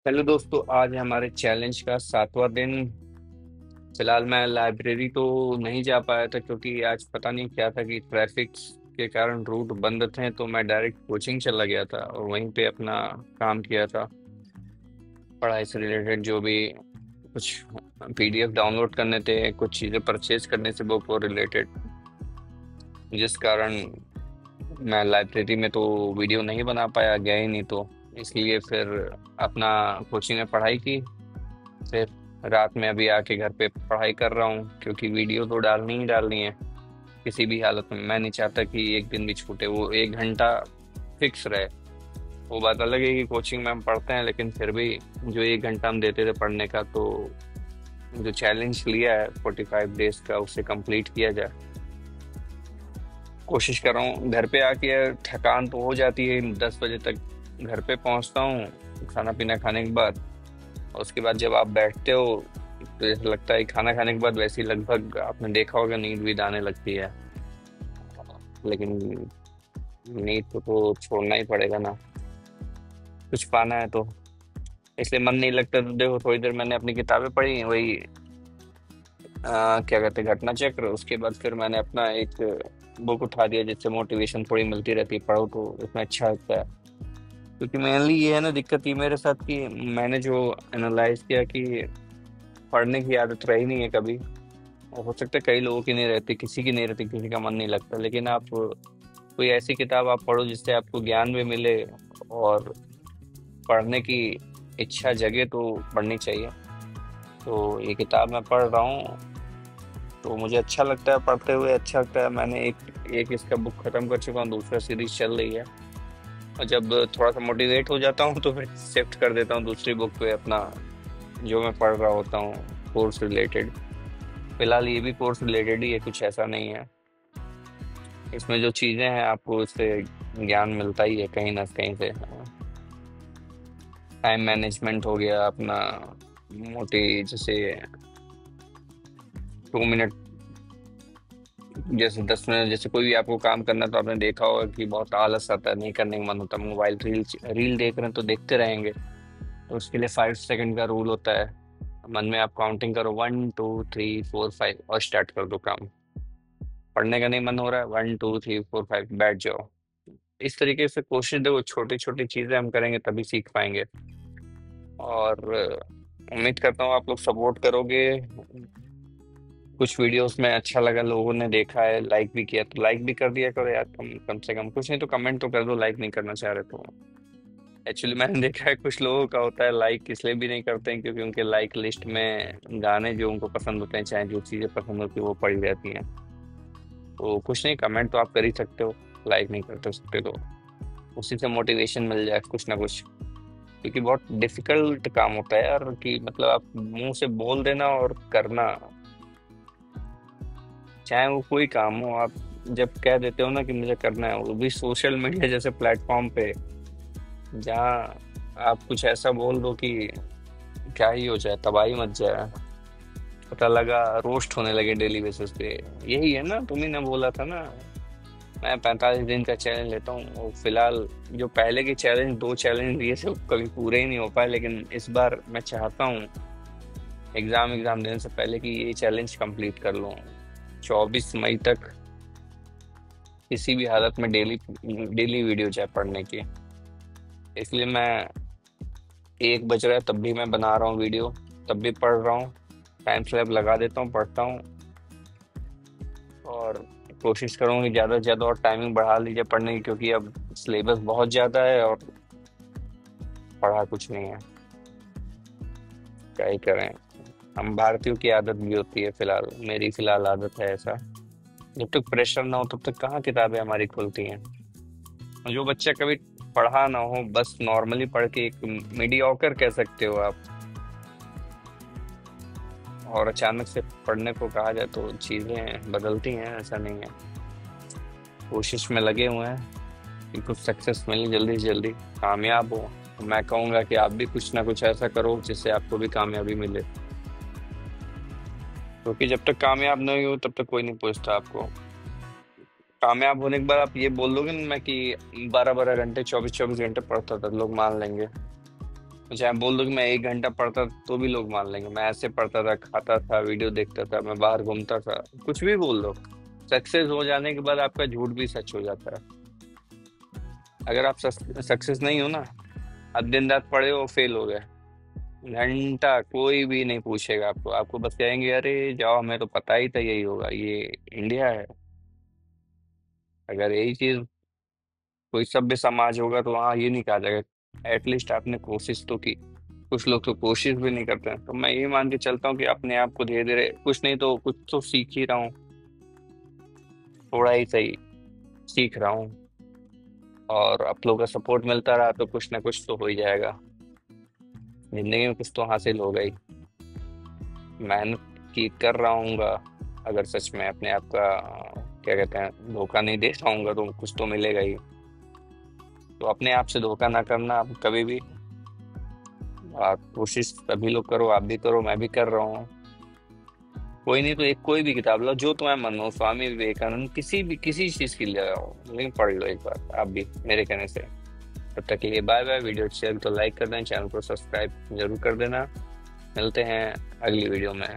Hello दोस्तों, आज है हमारे चैलेंज का 7वां दिन। फिलहाल मैं लाइब्रेरी तो नहीं जा पाया था क्योंकि आज पता नहीं क्या था कि ट्रैफिक के कारण रूट बंद थे, तो मैं डायरेक्ट कोचिंग चला गया था और वहीं पे अपना काम किया था। पढ़ाई से रिलेटेड जो भी कुछ पीडीएफ डाउनलोड करने थे, कुछ चीज़ें परचेज करने से बुक और रिलेटेड, जिस कारण मैं लाइब्रेरी में तो वीडियो नहीं बना पाया, गया ही नहीं तो इसलिए फिर अपना कोचिंग में पढ़ाई की। फिर रात में अभी आके घर पे पढ़ाई कर रहा हूँ क्योंकि वीडियो तो डालनी ही डालनी है किसी भी हालत में। मैं नहीं चाहता कि एक दिन भी छूटे, वो 1 घंटा फिक्स रहे। वो बात अलग है कि कोचिंग में हम पढ़ते हैं, लेकिन फिर भी जो 1 घंटा हम देते थे पढ़ने का, तो जो चैलेंज लिया है 45 डेज का, उसे कंप्लीट किया जाए। कोशिश कर रहा हूँ। घर पे आके थकान तो हो जाती है, 10 बजे तक घर पे पहुँचता हूँ खाना पीना खाने के बाद। और उसके बाद जब आप बैठते हो तो जैसा लगता है खाना खाने के बाद वैसे ही लगभग आपने देखा होगा नींद भी आने लगती है। लेकिन नींद को तो छोड़ना ही पड़ेगा ना, कुछ पाना है तो। इसलिए मन नहीं लगता तो देखो, थोड़ी देर मैंने अपनी किताबें पढ़ी, वही क्या कहते हैं, घटना चक्र। उसके बाद फिर मैंने अपना एक बुक उठा दिया जिससे मोटिवेशन थोड़ी मिलती रहती है, पढ़ो तो उसमें अच्छा लगता है। क्योंकि मेनली ये है ना, दिक्कत ये मेरे साथ कि मैंने जो एनालाइज किया कि पढ़ने की आदत रही नहीं है कभी। और हो सकता है कई लोगों की नहीं रहती, किसी की नहीं रहती, किसी का मन नहीं लगता, लेकिन आप कोई ऐसी किताब आप पढ़ो जिससे आपको ज्ञान भी मिले और पढ़ने की इच्छा जगे, तो पढ़नी चाहिए। तो ये किताब मैं पढ़ रहा हूँ, तो मुझे अच्छा लगता है, पढ़ते हुए अच्छा लगता है। मैंने एक एक इसका बुक खत्म कर चुका हूँ, दूसरा सीरीज चल रही है। और जब थोड़ा सा मोटिवेट हो जाता हूँ तो फिर शिफ्ट कर देता हूँ दूसरी बुक पे अपना, जो मैं पढ़ रहा होता हूँ कोर्स रिलेटेड। फिलहाल ये भी कोर्स रिलेटेड ही है, कुछ ऐसा नहीं है। इसमें जो चीजें हैं आपको इससे ज्ञान मिलता ही है कहीं ना कहीं से। टाइम मैनेजमेंट हो गया अपना, मोटी जैसे 2 मिनट, जैसे 10 मिनट, जैसे कोई भी आपको काम करना है तो आपने देखा होगा कि बहुत आलस आता है, नहीं करने का मन होता। मोबाइल रील रील देख रहे हैं तो देखते रहेंगे, तो उसके लिए 5 सेकंड का रूल होता है। मन में आप काउंटिंग करो, 1 2 3 4 5, और स्टार्ट कर दो काम। पढ़ने का नहीं मन हो रहा है, 1 2 3 4 5, बैठ जाओ। इस तरीके से कोशिश, देखो छोटी छोटी चीजें हम करेंगे तभी सीख पाएंगे। और उम्मीद करता हूँ आप लोग सपोर्ट करोगे। कुछ वीडियोस में अच्छा लगा, लोगों ने देखा है, लाइक भी किया, तो लाइक भी कर दिया करो यार। कम कम से कम कुछ नहीं तो कमेंट तो कर दो, लाइक नहीं करना चाह रहे तो। एक्चुअली मैंने देखा है कुछ लोगों का होता है लाइक इसलिए भी नहीं करते हैं क्योंकि उनके लाइक लिस्ट में गाने जो उनको पसंद होते हैं, चाहे जो चीजें पसंद होती है, वो पड़ी रहती हैं। तो कुछ नहीं, कमेंट तो आप कर ही सकते हो, लाइक नहीं करते सकते तो उसी से मोटिवेशन मिल जाए कुछ ना कुछ। क्योंकि बहुत डिफिकल्ट काम होता है यार, कि मतलब आप मुंह से बोल देना और करना, चाहे वो कोई काम हो, आप जब कह देते हो ना कि मुझे करना है, वो भी सोशल मीडिया जैसे प्लेटफॉर्म पे, जहाँ आप कुछ ऐसा बोल दो कि क्या ही हो जाए, तबाही मच जाए, पता लगा रोस्ट होने लगे डेली बेसिस पे। यही है ना, तुम ही ने बोला था ना, मैं 45 दिन का चैलेंज लेता हूँ। और फिलहाल जो पहले के चैलेंज, 2 चैलेंज दिए थे, वो कभी पूरे ही नहीं हो पाए, लेकिन इस बार मैं चाहता हूँ एग्जाम देने से पहले कि ये चैलेंज कंप्लीट कर लूँ 24 मई तक। किसी भी हालत में डेली डेली वीडियो चाहे पढ़ने की। इसलिए मैं, 1 बज रहा है तब भी मैं बना रहा हूँ वीडियो, तब भी पढ़ रहा हूँ। टाइम स्लैब लगा देता हूँ, पढ़ता हूँ। और कोशिश करूँगी ज़्यादा से ज़्यादा और टाइमिंग बढ़ा लीजिए पढ़ने की, क्योंकि अब सिलेबस बहुत ज़्यादा है और पढ़ा कुछ नहीं है। क्या ही करें, हम भारतीयों की आदत भी होती है, फिलहाल मेरी फिलहाल आदत है ऐसा। जब तक प्रेशर ना हो तब तक कहाँ किताबें हमारी खुलती हैं। और जो बच्चा कभी पढ़ा ना हो, बस नॉर्मली पढ़ के एक मीडियोकर कह सकते हो आप, और अचानक से पढ़ने को कहा जाए तो चीज़ें बदलती हैं, ऐसा नहीं है। कोशिश में लगे हुए हैं कि कुछ सक्सेस मिले जल्दी से जल्दी, कामयाब हो। मैं कहूँगा कि आप भी कुछ ना कुछ ऐसा करो जिससे आपको भी कामयाबी मिले, क्योंकि जब तक कामयाब नहीं हो तब तक कोई नहीं पूछता आपको। कामयाब होने के बाद आप ये बोल दोगे ना, मैं कि 12 12 घंटे 24 24 घंटे पढ़ता था, लोग मान लेंगे। चाहे बोल दो कि मैं 1 घंटा पढ़ता था तो भी लोग मान लेंगे। मैं ऐसे पढ़ता था, खाता था, वीडियो देखता था, मैं बाहर घूमता था, कुछ भी बोल दो। सक्सेस हो जाने के बाद आपका झूठ भी सच हो जाता है। अगर आप सक्सेस नहीं हो ना, आप दिन रात पढ़े हो, फेल हो गए, घंटा कोई भी नहीं पूछेगा आपको। आपको बस कहेंगे अरे जाओ, हमें तो पता ही था यही होगा, ये इंडिया है। अगर यही चीज कोई सभ्य समाज होगा तो वहाँ ये नहीं कहा जाएगा एटलीस्ट आपने कोशिश तो की। कुछ लोग तो कोशिश भी नहीं करते हैं। तो मैं यही मान के चलता हूँ कि अपने आप को धीरे धीरे, कुछ नहीं तो कुछ तो सीख ही रहा हूँ, थोड़ा ही सही सीख रहा हूँ। और आप लोगों का सपोर्ट मिलता रहा तो कुछ ना कुछ तो हो ही जाएगा, जिंदगी में कुछ तो हासिल होगा ही। मेहनत की कर रहा हूँगा। अगर सच में अपने आप का क्या कहते हैं धोखा नहीं दे पाऊंगा तो कुछ तो मिलेगा ही। तो अपने आप से धोखा ना करना आप कभी भी। और कोशिश सभी लोग करो, आप भी करो, मैं भी कर रहा हूँ। कोई नहीं तो एक कोई भी किताब लो जो तुम्हें मन हो, स्वामी विवेकानंद, किसी भी किसी चीज की ले आओ, लेकिन पढ़ लो एक बार आप भी मेरे कहने से। तब तक के लिए बाय बाय। वीडियो अच्छी लगी तो लाइक कर देना, चैनल को सब्सक्राइब जरूर कर देना। मिलते हैं अगली वीडियो में।